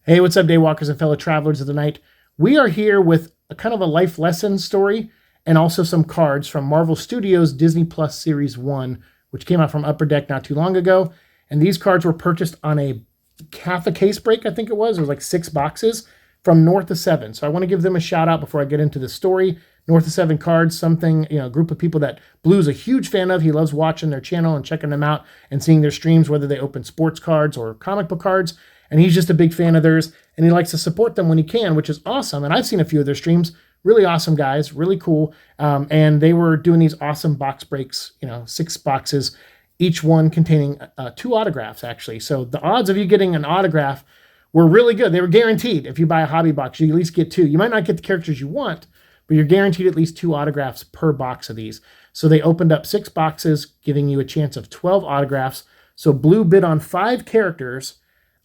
Hey, what's up, Daywalkers and fellow travelers of the night? We are here with a kind of a life lesson story and also some cards from Marvel Studios Disney Plus Series 1, which came out from Upper Deck not too long ago. And these cards were purchased on a half a case break, I think it was. It was like 6 boxes from NorthOf7. So I want to give them a shout out before I get into the story. NorthOf7 cards, something, a group of people that Blue's a huge fan of. He loves watching their channel and checking them out and seeing their streams, whether they open sports cards or comic book cards. And he's just a big fan of theirs, and he likes to support them when he can, which is awesome. And I've seen a few of their streams. Really awesome guys, really cool. And they were doing these awesome box breaks, 6 boxes, each one containing 2 autographs, actually. So the odds of you getting an autograph were really good. They were guaranteed. If you buy a hobby box, you at least get 2. You might not get the characters you want, but you're guaranteed at least 2 autographs per box of these. So they opened up 6 boxes, giving you a chance of 12 autographs. So Blue bid on 5 characters,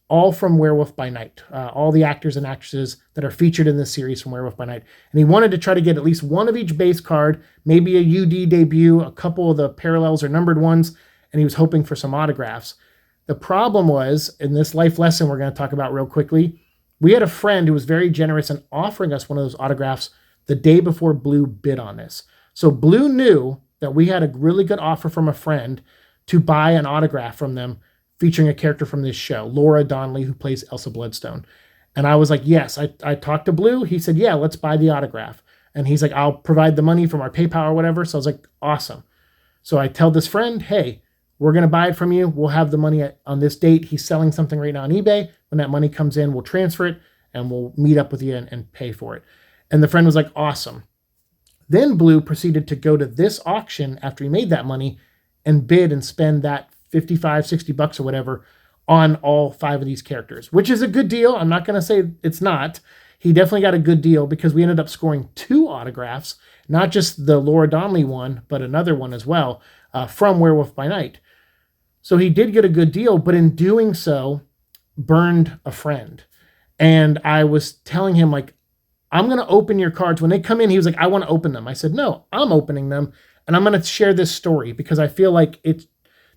all from Werewolf by Night, all the actors and actresses that are featured in this series from Werewolf by Night. And he wanted to try to get at least one of each base card, maybe a UD debut, a couple of the parallels or numbered ones, and he was hoping for some autographs. The problem was, in this life lesson we're going to talk about real quickly, we had a friend who was very generous in offering us one of those autographs the day before Blue bid on this. So Blue knew that we had a really good offer from a friend to buy an autograph from them featuring a character from this show, Laura Donnelly, who plays Elsa Bloodstone. And I was like, yes. I talked to Blue. He said, yeah, let's buy the autograph. And he's like, I'll provide the money from our PayPal or whatever. So I was like, awesome. So I tell this friend, hey, we're going to buy it from you. We'll have the money on this date. He's selling something right now on eBay. When that money comes in, we'll transfer it and we'll meet up with you and pay for it. And the friend was like, awesome. Then Blue proceeded to go to this auction after he made that money and bid and spend that 55, 60 bucks or whatever on all 5 of these characters, which is a good deal. I'm not going to say it's not. He definitely got a good deal because we ended up scoring 2 autographs, not just the Laura Donnelly one, but another one as well from Werewolf by Night. So he did get a good deal, but in doing so, burned a friend. And I was telling him, like, I'm going to open your cards. When they come in, he was like, I want to open them. I said, no, I'm opening them. And I'm going to share this story because I feel like it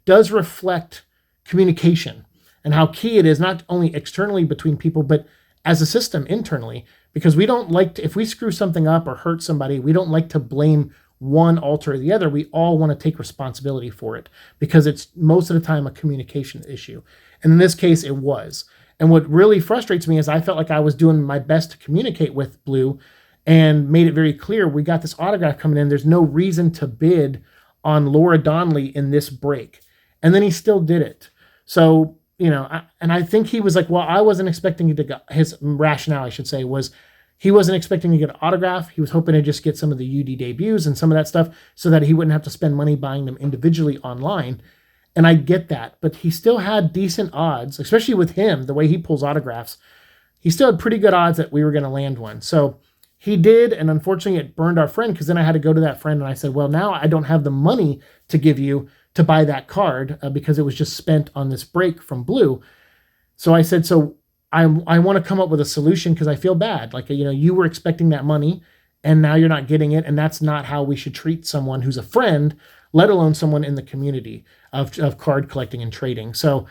does reflect communication and how key it is, not only externally between people, but as a system internally, because we don't like to, if we screw something up or hurt somebody, we don't like to blame one alter or the other. We all want to take responsibility for it because it's most of the time a communication issue. And in this case, it was. And what really frustrates me is I felt like I was doing my best to communicate with Blue and made it very clear, we got this autograph coming in. There's no reason to bid on Laura Donnelly in this break. And then he still did it. So, and I think he was like, well, I wasn't expecting to get, his rationale, I should say, was he wasn't expecting to get an autograph. He was hoping to just get some of the UD debuts and some of that stuff so that he wouldn't have to spend money buying them individually online. And I get that, but he still had decent odds, especially with him, the way he pulls autographs. He still had pretty good odds that we were going to land one. So he did, and unfortunately it burned our friend because then I had to go to that friend and I said, well, now I don't have the money to give you to buy that card because it was just spent on this break from Blue. So I said, so I want to come up with a solution because I feel bad. Like, you were expecting that money and now you're not getting it. And that's not how we should treat someone who's a friend, let alone someone in the community of card collecting and trading. So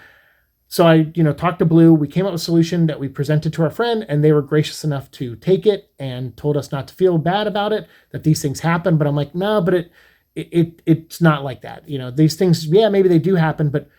I, talked to Blue. We came up with a solution that we presented to our friend and they were gracious enough to take it and told us not to feel bad about it, that these things happen. But I'm like, no, but it's not like that. These things, yeah, maybe they do happen, but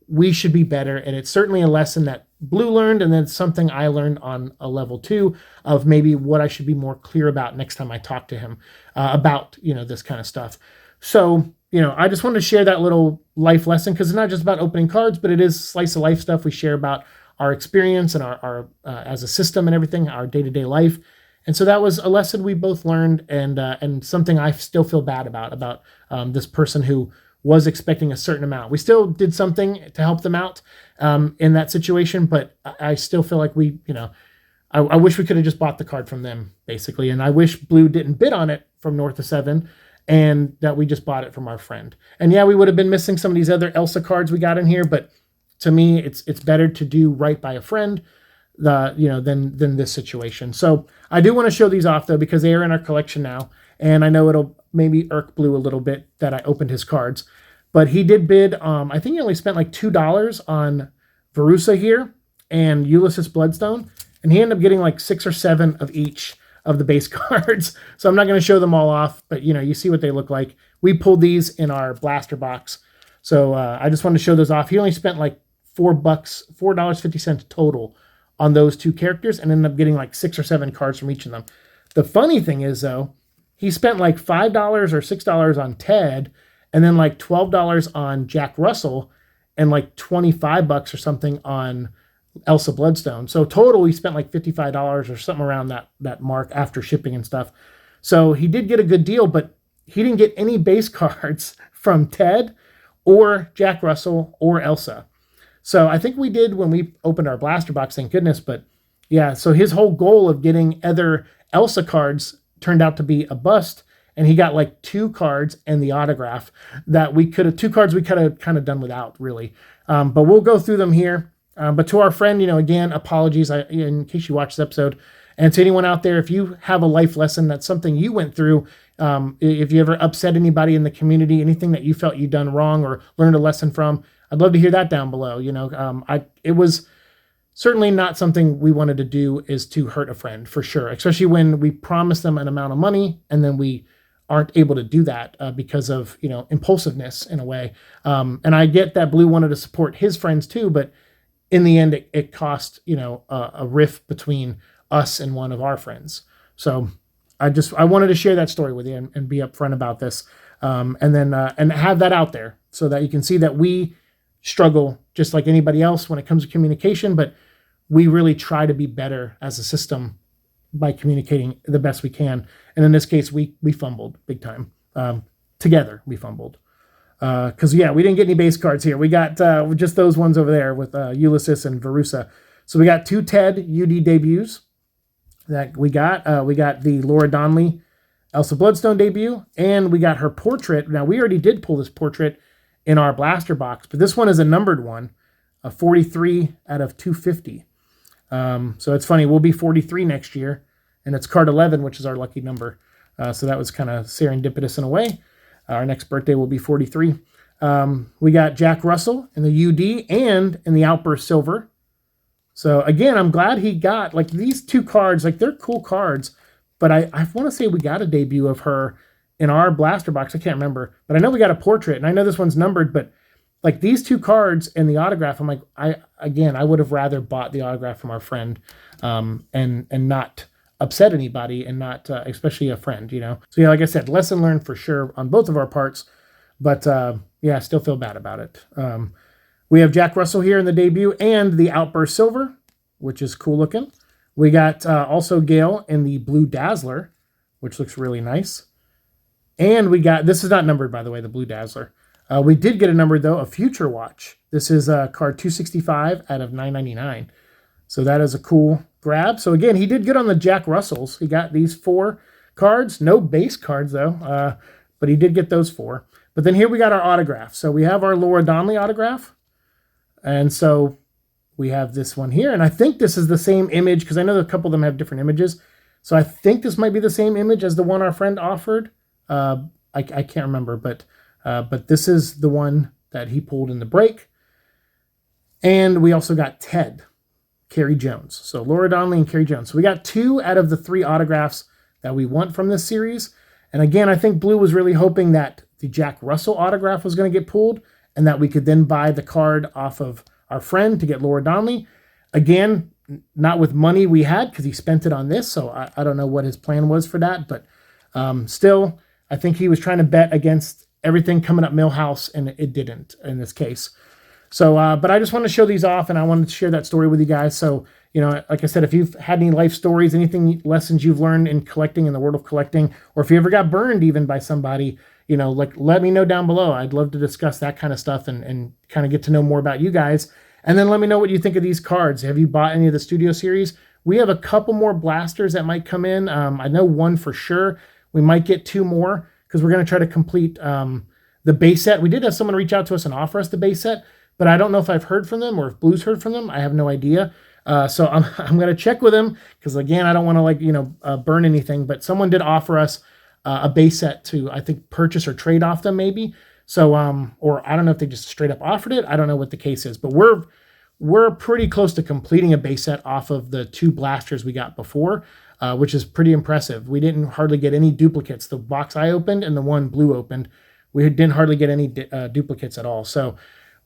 we should be better. And it's certainly a lesson that Blue learned. And then something I learned on a level 2 of maybe what I should be more clear about next time I talk to him about, this kind of stuff. So, I just wanted to share that little life lesson because it's not just about opening cards, but it is slice of life stuff. We share about our experience and our as a system and everything, our day-to-day life. And so that was a lesson we both learned and something I still feel bad about this person who was expecting a certain amount. We still did something to help them out in that situation, but I still feel like I wish we could have just bought the card from them, basically. And I wish Blue didn't bid on it from NorthOf7 and that we just bought it from our friend. And yeah, we would have been missing some of these other Elsa cards we got in here, but to me, it's better to do right by a friend than this situation. So I do want to show these off though, because they are in our collection now. And I know it'll maybe irk Blue a little bit that I opened his cards, but he did bid. I think he only spent like $2 on Verussa here and Ulysses Bloodstone. and he ended up getting like 6 or 7 of each of the base cards. So I'm not going to show them all off, but you see what they look like. We pulled these in our blaster box. So I just wanted to show those off. He only spent like $4.50 total on those 2 characters and ended up getting like 6 or 7 cards from each of them. The funny thing is, though, he spent like $5 or $6 on Ted, and then like $12 on Jack Russell, and like $25 or something on Elsa Bloodstone. So total, he spent like $55 or something around that mark after shipping and stuff. So he did get a good deal, but he didn't get any base cards from Ted or Jack Russell or Elsa. So I think we did when we opened our blaster box, thank goodness. But yeah, so his whole goal of getting other Elsa cards turned out to be a bust, and he got like 2 cards and the autograph that we could have, 2 cards we could have kind of done without, really. But we'll go through them here. But to our friend, again, apologies in case you watched this episode. And to anyone out there, if you have a life lesson, that's something you went through, if you ever upset anybody in the community, anything that you felt you'd done wrong or learned a lesson from, I'd love to hear that down below. It was certainly not something we wanted to do, is to hurt a friend, for sure, especially when we promise them an amount of money and then we aren't able to do that because of, impulsiveness in a way. And I get that Blue wanted to support his friends too, but in the end, it cost, a rift between us and one of our friends. So I wanted to share that story with you and be upfront about this. And then have that out there so that you can see that we struggle just like anybody else when it comes to communication, but we really try to be better as a system by communicating the best we can. And in this case, we fumbled big time. Together, we fumbled. Because, we didn't get any base cards here. We got just those ones over there with Ulysses and Verussa. So we got 2 Ted UD debuts that we got. We got the Laura Donnelly Elsa Bloodstone debut, and we got her portrait. Now, we already did pull this portrait in our blaster box, but this one is a numbered one, a 43 out of 250. So it's funny, we'll be 43 next year, and it's card 11, which is our lucky number. So that was kind of serendipitous in a way. Our next birthday will be 43. We got Jack Russell in the UD and in the Outburst Silver. So again, I'm glad he got like these 2 cards. Like, they're cool cards, but I want to say we got a debut of her in our blaster box. I can't remember, but I know we got a portrait, and I know this one's numbered, but like these 2 cards and the autograph, I'm like, I would have rather bought the autograph from our friend, and not upset anybody, and not especially a friend, So like I said, lesson learned for sure on both of our parts, but I still feel bad about it. We have Jack Russell here in the debut and the Outburst Silver, which is cool looking. We got also Gail in the Blue Dazzler, which looks really nice. And we got, this is not numbered, by the way, the Blue Dazzler. We did get a number, though, a Future Watch. This is card 265 out of 999. So that is a cool grab. So again, he did good on the Jack Russells. He got these 4 cards. No base cards, though, but he did get those 4. But then here we got our autograph. So we have our Laura Donnelly autograph. And so we have this one here. And I think this is the same image, because I know a couple of them have different images. So I think this might be the same image as the one our friend offered. I can't remember, but this is the one that he pulled in the break. And we also got Ted, Carrie Jones. So Laura Donnelly and Carrie Jones. So we got 2 out of the 3 autographs that we want from this series. And again, I think Blue was really hoping that the Jack Russell autograph was going to get pulled, and that we could then buy the card off of our friend to get Laura Donnelly. Again, not with money we had, because he spent it on this. So I don't know what his plan was for that, but still, I think he was trying to bet against everything coming up Millhouse, and it didn't in this case. So, but I just wanted to show these off, and I wanted to share that story with you guys. So, like I said, if you've had any life stories, anything, lessons you've learned in collecting, in the world of collecting, or if you ever got burned even by somebody, let me know down below. I'd love to discuss that kind of stuff and kind of get to know more about you guys. And then let me know what you think of these cards. Have you bought any of the Studio Series? We have a couple more blasters that might come in. I know one for sure. We might get 2 more, because we're going to try to complete the base set. We did have someone reach out to us and offer us the base set, but I don't know if I've heard from them or if Blue's heard from them. I have no idea. So I'm going to check with him, because again, I don't want to burn anything, but someone did offer us a base set to, I think, purchase or trade off them maybe. So, or I don't know if they just straight up offered it. I don't know what the case is, but we're we're pretty close to completing a base set off of the 2 blasters we got before, which is pretty impressive. We didn't hardly get any duplicates. The box I opened and the one Blue opened, we didn't hardly get any duplicates at all. So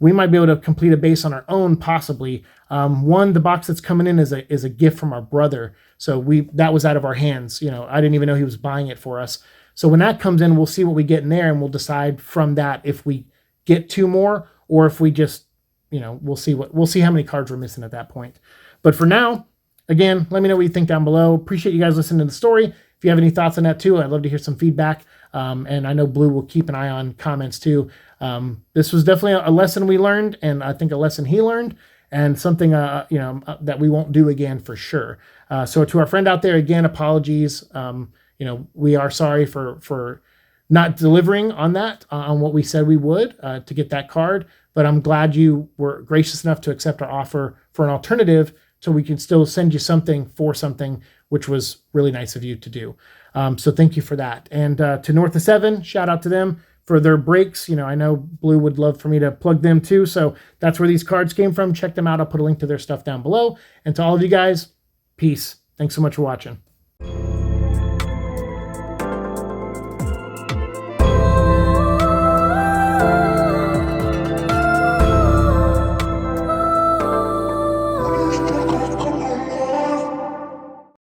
we might be able to complete a base on our own, possibly. The box that's coming in is a gift from our brother. So that was out of our hands. I didn't even know he was buying it for us. So when that comes in, we'll see what we get in there, and we'll decide from that if we get 2 more or if we just, we'll see how many cards we're missing at that point. But for now, again, let me know what you think down below. Appreciate you guys listening to the story. If you have any thoughts on that too, I'd love to hear some feedback. And I know Blue will keep an eye on comments too. This was definitely a lesson we learned, and I think a lesson he learned, and something that we won't do again for sure. So to our friend out there, again, apologies. We are sorry for not delivering on that, on what we said we would to get that card. But I'm glad you were gracious enough to accept our offer for an alternative, so we can still send you something for something, which was really nice of you to do. So thank you for that. And to NorthOf7, shout out to them for their breaks. I know Blue would love for me to plug them too. So that's where these cards came from. Check them out. I'll put a link to their stuff down below. And to all of you guys, peace. Thanks so much for watching.